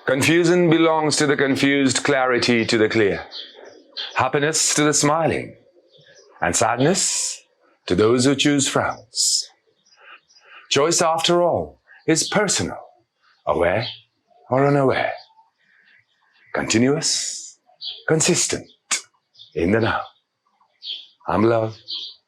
Confusion belongs to the confused, clarity to the clear, happiness to the smiling, and sadness to those who choose frowns. Choice, after all, is personal, aware or unaware, continuous, consistent, in the now. I'm love,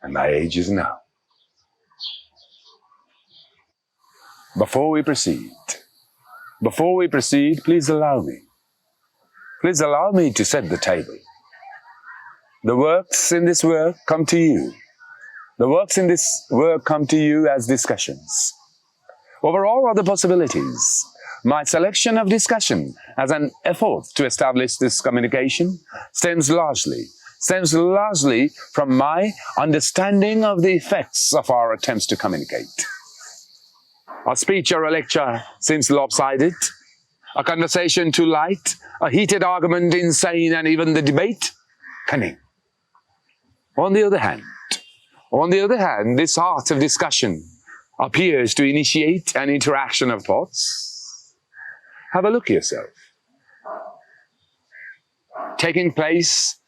and my age is now. Before we proceed, please allow me to set the table. The works in this work come to you. The works in this work come to you as discussions. Over all other possibilities, my selection of discussion as an effort to establish this communication stems largely from my understanding of the effects of our attempts to communicate. A speech or a lecture seems lopsided, a conversation too light, a heated argument insane, and even the debate cunning. On the other hand, this art of discussion appears to initiate an interaction of thoughts. Have a look at yourself. Taking place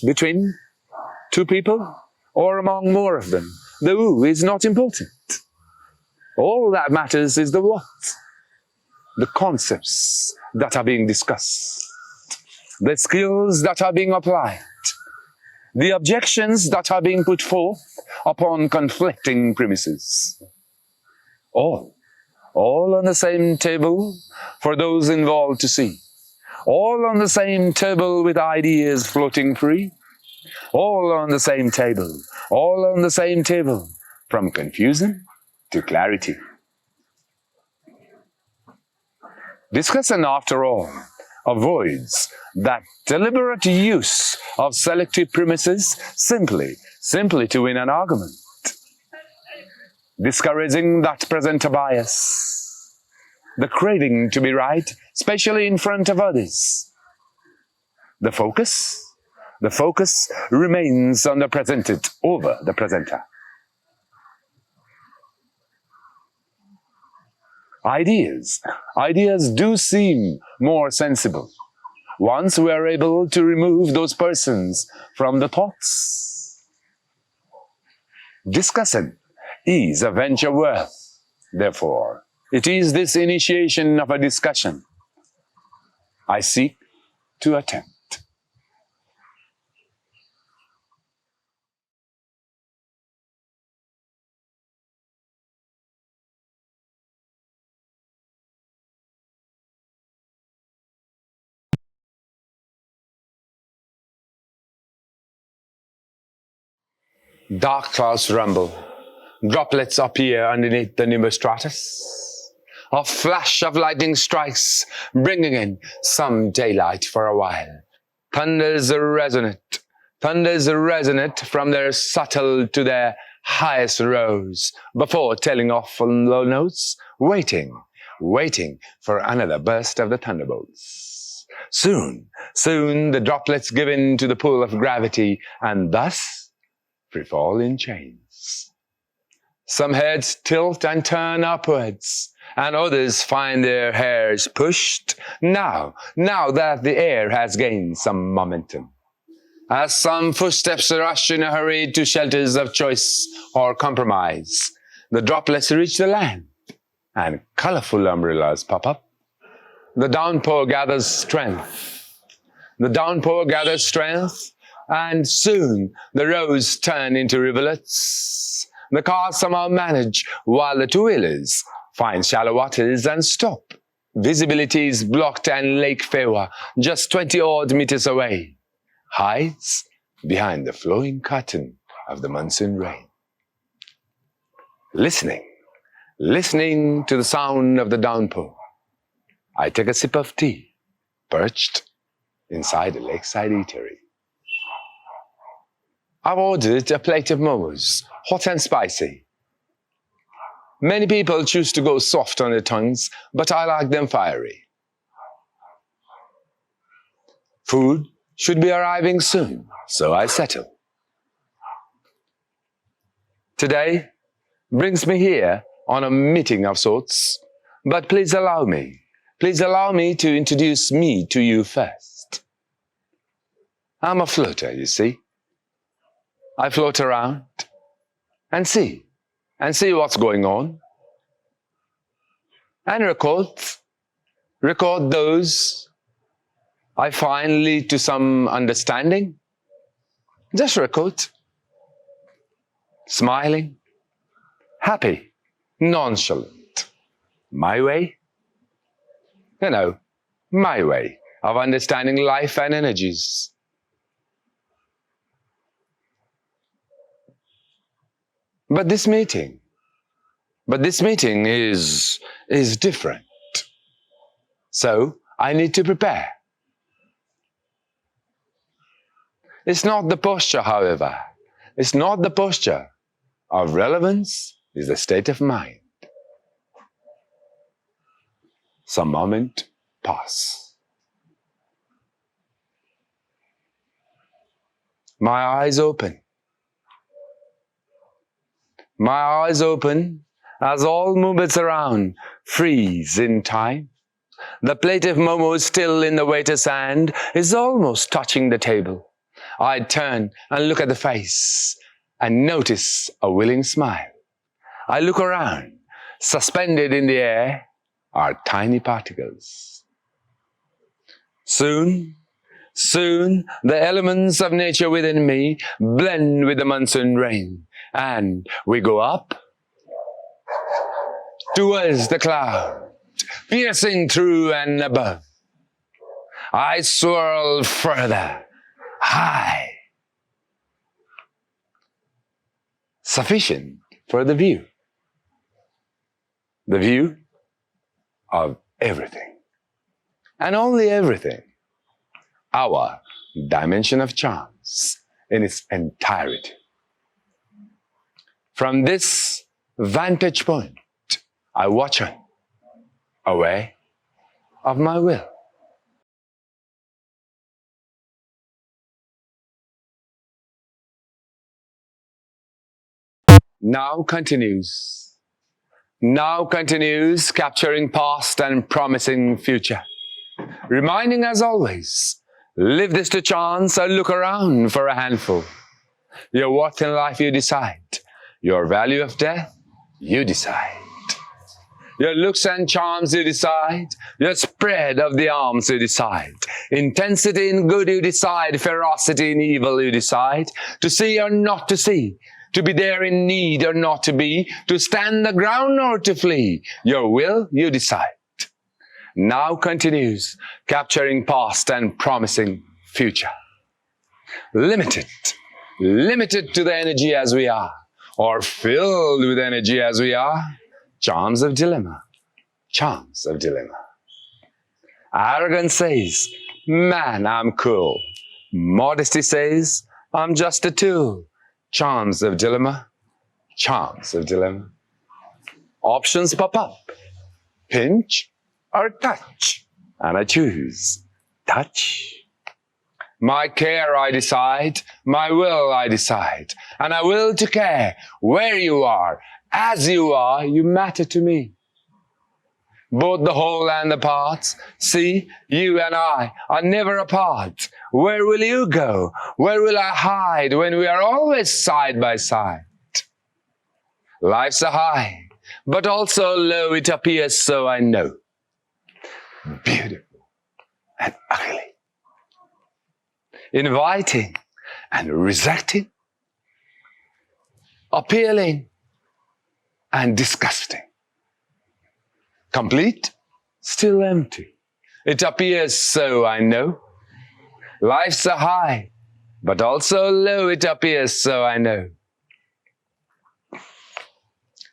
between two people or among more of them. The who is not important. All that matters is the what, the concepts that are being discussed, the skills that are being applied, the objections that are being put forth upon conflicting premises. All on the same table for those involved to see. All on the same table with ideas floating free. All on the same table from confusion to clarity. Discussion, after all, avoids that deliberate use of selective premises simply to win an argument, discouraging that presenter bias, the craving to be right, especially in front of others. The focus remains on the presented over the presenter. Ideas do seem more sensible once we are able to remove those persons from the thoughts. Discussion is a venture worth, therefore. It is this initiation of a discussion I seek to attempt. Dark clouds rumble. Droplets appear underneath the nimbostratus. A flash of lightning strikes, bringing in some daylight for a while. Thunders resonate from their subtle to their highest rose, before tailing off on low notes, waiting for another burst of the thunderbolts. Soon the droplets give in to the pull of gravity, and thus free fall in chains. Some heads tilt and turn upwards, and others find their hairs pushed now that the air has gained some momentum. As some footsteps rush in a hurry to shelters of choice or compromise, the droplets reach the land, and colorful umbrellas pop up. The downpour gathers strength, and soon the roads turn into rivulets. The cars somehow manage, while the two-wheelers find shallow waters and stop. Visibility is blocked, and Lake Fewa, just 20-odd meters away, hides behind the flowing curtain of the monsoon rain. Listening to the sound of the downpour, I take a sip of tea, perched inside a lakeside eatery. I've ordered a plate of momos, hot and spicy. Many people choose to go soft on their tongues, but I like them fiery. Food should be arriving soon, so I settle. Today brings me here on a meeting of sorts, but please allow me please allow me to introduce me to you first. I'm a floater, you see. I float around and see what's going on. And record those I find lead to some understanding. Just record. Smiling, happy, nonchalant. My way? You know, my way of understanding life and energies. But this meeting is different. So I need to prepare. It's not the posture, however. It's not the posture. Of relevance is the state of mind. Some moment pass. My eyes open. My eyes open as all movements around freeze in time. The plate of momos still in the waiter's hand is almost touching the table. I turn and look at the face and notice a willing smile. I look around. Suspended in the air are tiny particles. Soon, the elements of nature within me blend with the monsoon rain, and we go up towards the cloud, piercing through and above. I swirl further, high. Sufficient for the view of everything, and only everything, our dimension of chance in its entirety. From this vantage point, I watch on, aware of my will. Now continues, capturing past and promising future. Reminding as always, leave this to chance or look around for a handful. Your worth in life you decide. Your value of death, you decide. Your looks and charms you decide. Your spread of the arms you decide. Intensity in good you decide. Ferocity in evil you decide. To see or not to see. To be there in need or not to be. To stand the ground or to flee. Your will you decide. Now continues, capturing past and promising future. Limited to the energy as we are. Or filled with energy as we are. Charms of dilemma. Arrogance says, man, I'm cool. Modesty says, I'm just a tool. Charms of dilemma. Options pop up. Pinch or touch. And I choose touch. My care I decide, my will I decide, and I will to care. Where you are, as you are, you matter to me. Both the whole and the parts, see, you and I are never apart. Where will you go? Where will I hide when we are always side by side? Life's a high, but also low it appears, so I know. Beautiful and ugly. Inviting and rejecting, appealing and disgusting. Complete, still empty. It appears so, I know. Life's a high, but also low, it appears so, I know.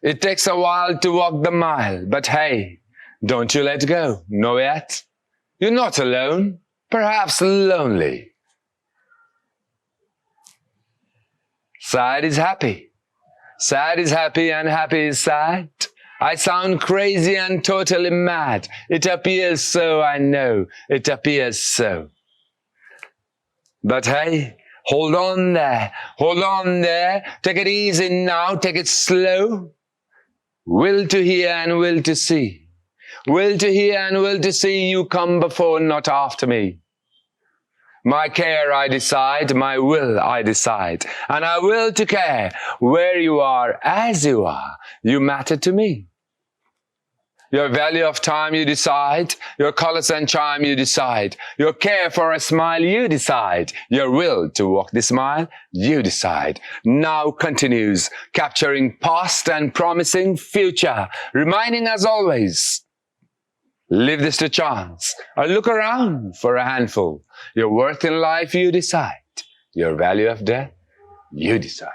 It takes a while to walk the mile, but hey, don't you let go, no yet. You're not alone, perhaps lonely. Sad is happy and happy is sad. I sound crazy and totally mad. It appears so, I know, it appears so. But hey, hold on there, take it easy now, take it slow. Will to hear and will to see. will to hear and will to see you come before, not after me. My care I decide, my will I decide, and I will to care where you are as you are. You matter to me. Your value of time you decide, your colors and charm you decide, your care for a smile you decide, your will to walk this mile you decide. Now continues, capturing past and promising future, reminding us always, leave this to chance, or look around for a handful. Your worth in life you decide, your value of death you decide.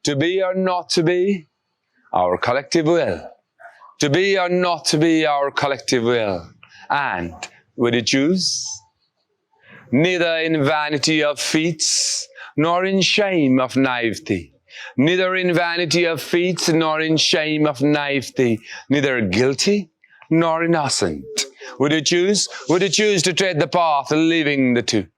To be or not to be, our collective will. To be or not to be, our collective will. And would you choose? Neither in vanity of feats, nor in shame of naivety. Neither in vanity of feats, nor in shame of naivety. Neither guilty, nor innocent. Would you choose? Would you choose to tread the path, leaving the two?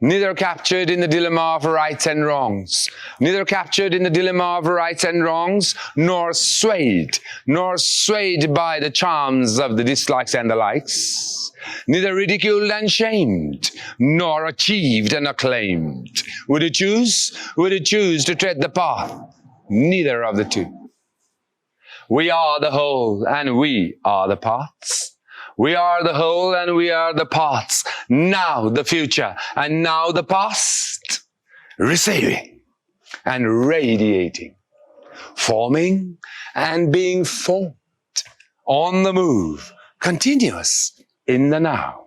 Neither captured in the dilemma of rights and wrongs, neither captured in the dilemma of rights and wrongs, nor swayed by the charms of the dislikes and the likes, neither ridiculed and shamed, nor achieved and acclaimed. Would you choose? Would you choose to tread the path? Neither of the two. We are the whole, and we are the parts. We are the whole and we are the parts. Now the future and now the past. Receiving and radiating. Forming and being formed. On the move. Continuous in the now.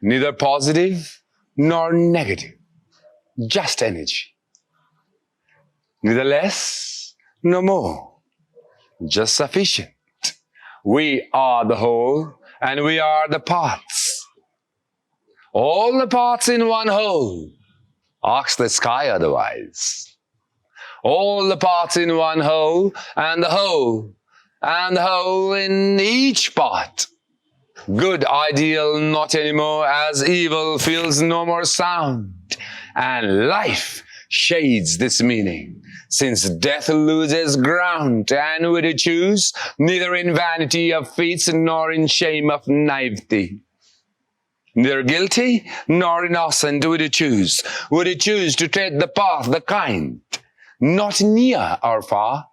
Neither positive nor negative. Just energy. Neither less nor more. Just sufficient. We are the whole and we are the parts. All the parts in one whole. Ask the sky otherwise. All the parts in one whole, and the whole in each part. Good ideal not anymore, as evil feels no more sound. And life shades this meaning, since death loses ground. And would you choose? Neither in vanity of feats, nor in shame of naivety. Neither guilty, nor innocent would you choose. Would you choose to tread the path, the kind, not near or far,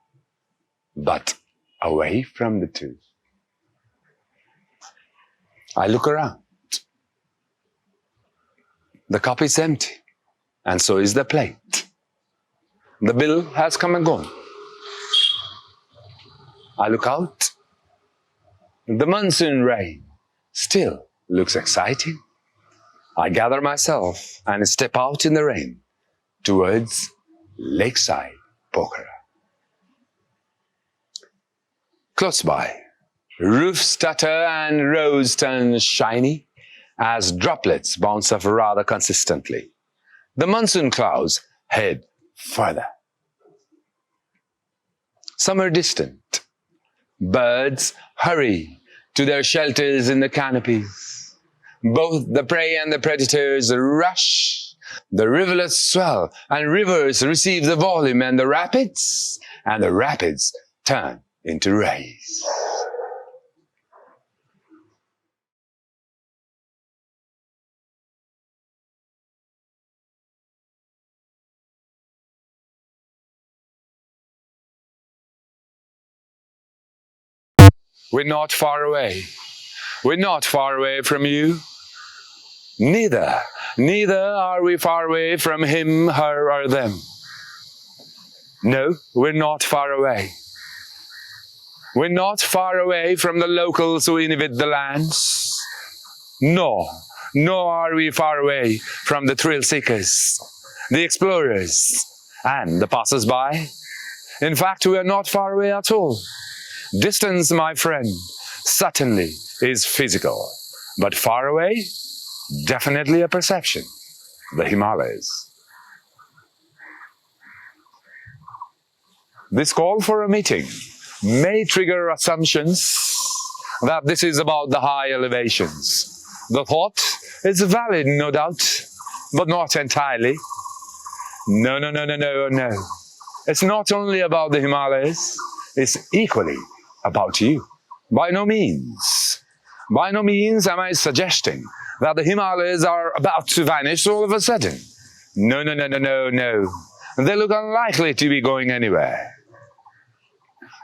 but away from the two. I look around. The cup is empty, and so is the plate. The bill has come and gone. I look out. The monsoon rain still looks exciting. I gather myself and step out in the rain towards Lakeside, Pokhara. Close by, roofs stutter and roads turn shiny as droplets bounce off rather consistently. The monsoon clouds head further. Some are distant. Birds hurry to their shelters in the canopies. Both the prey and the predators rush. The rivulets swell and rivers receive the volume, and the rapids turn into rays. We're not far away. We're not far away from you. Neither are we far away from him, her, or them. No, we're not far away. We're not far away from the locals who inhabit the lands. Nor are we far away from the thrill seekers, the explorers, and the passers-by. In fact, we are not far away at all. Distance, my friend, certainly is physical, but far away, definitely a perception. The Himalayas. This call for a meeting may trigger assumptions that this is about the high elevations. The thought It's valid, no doubt, but not entirely. No, no, no, no, no, no. It's not only about the Himalayas, it's equally about you. By no means am I suggesting that the Himalayas are about to vanish all of a sudden. No, no, no, no, no, no. They look unlikely to be going anywhere.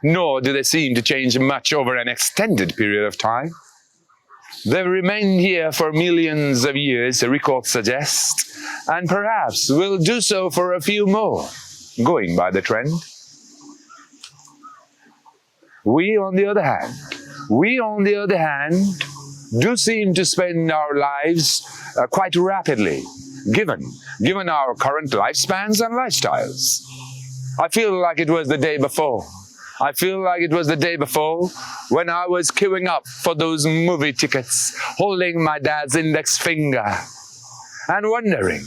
Nor do they seem to change much over an extended period of time. They've remained here for millions of years, the records suggest, and perhaps will do so for a few more, going by the trend. We, on the other hand, do seem to spend our lives quite rapidly, given our current lifespans and lifestyles. I feel like it was the day before. When I was queuing up for those movie tickets, holding my dad's index finger, and wondering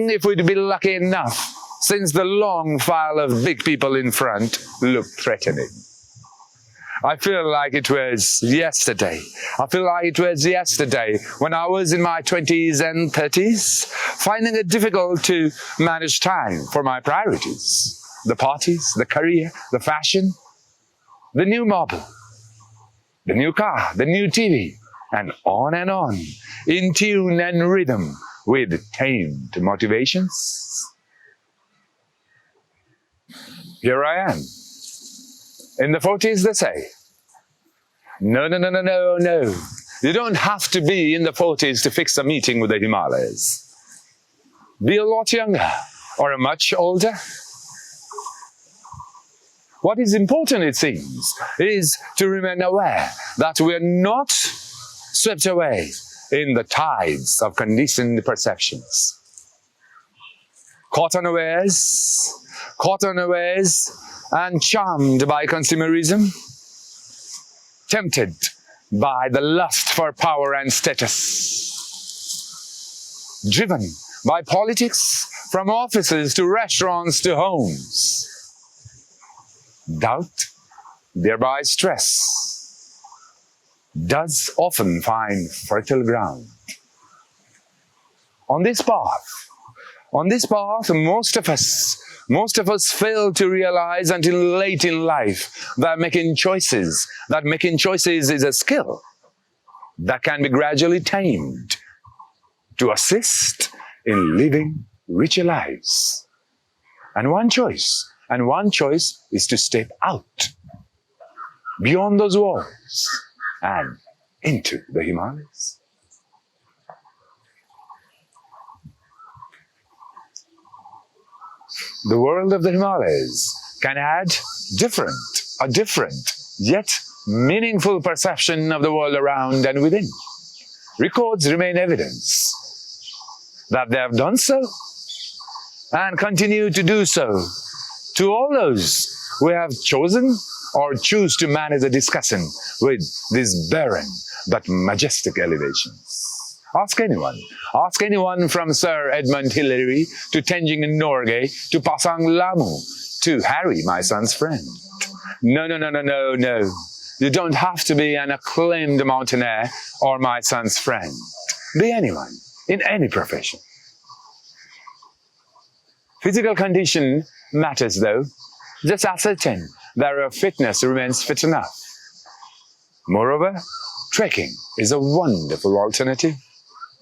if we'd be lucky enough, since the long file of big people in front looked threatening. I feel like it was yesterday when I was in my 20s and 30s, finding it difficult to manage time for my priorities. The parties, the career, the fashion, the new mobile, the new car, the new TV, and on, in tune and rhythm with tamed motivations. Here I am. In the 40s, they say. No. You don't have to be in the 40s to fix a meeting with the Himalayas. Be a lot younger or a much older. What is important, it seems, is to remain aware that we are not swept away in the tides of conditioned perceptions. Caught unawares, and charmed by consumerism, tempted by the lust for power and status, driven by politics from offices to restaurants to homes. Doubt, thereby stress, does often find fertile ground. On this path, most of us fail to realize until late in life that making choices is a skill that can be gradually tamed to assist in living richer lives. And one choice is to step out beyond those walls and into the Himalayas. The world of the Himalayas can add a different, yet meaningful perception of the world around and within. Records remain evidence that they have done so and continue to do so to all those who have chosen or choose to manage a discussion with these barren but majestic elevations. Ask anyone from Sir Edmund Hillary to Tenzing Norgay to Pasang Lamu to Harry, my son's friend. No. You don't have to be an acclaimed mountaineer or my son's friend. Be anyone, in any profession. Physical condition matters though. Just ascertain that your fitness remains fit enough. Moreover, trekking is a wonderful alternative.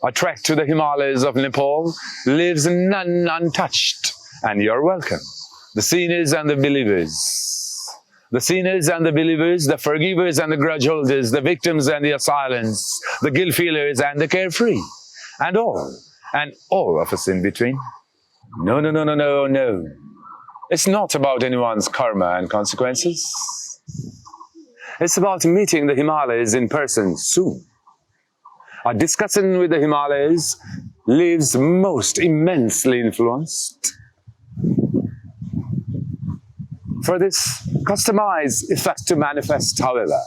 A trek to the Himalayas of Nepal leaves none untouched, and you're welcome. The sinners and the believers. The sinners and the believers, the forgivers and the grudge holders, the victims and the assailants, the guilt feelers and the carefree, and all of us in between. No. It's not about anyone's karma and consequences. It's about meeting the Himalayas in person soon. A discussion with the Himalayas leaves most immensely influenced. For this customized effect to manifest, however,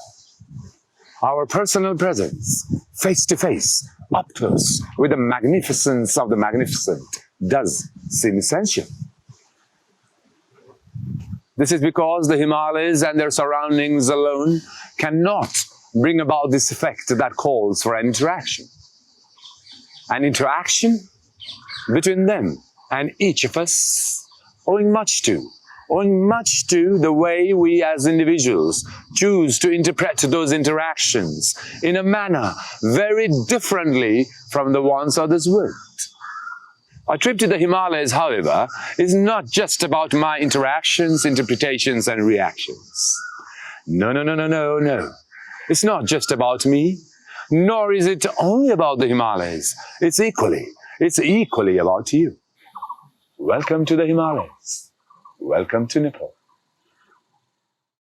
our personal presence, face to face, up close with the magnificence of the magnificent, does seem essential. This is because the Himalayas and their surroundings alone cannot bring about this effect that calls for an interaction. and interaction between them and each of us, owing much to the way we as individuals choose to interpret those interactions in a manner very differently from the ones others would. Our trip to the Himalayas, however, is not just about my interactions, interpretations, and reactions. No. It's not just about me, nor is it only about the Himalayas. It's equally about you. Welcome to the Himalayas. Welcome to Nepal.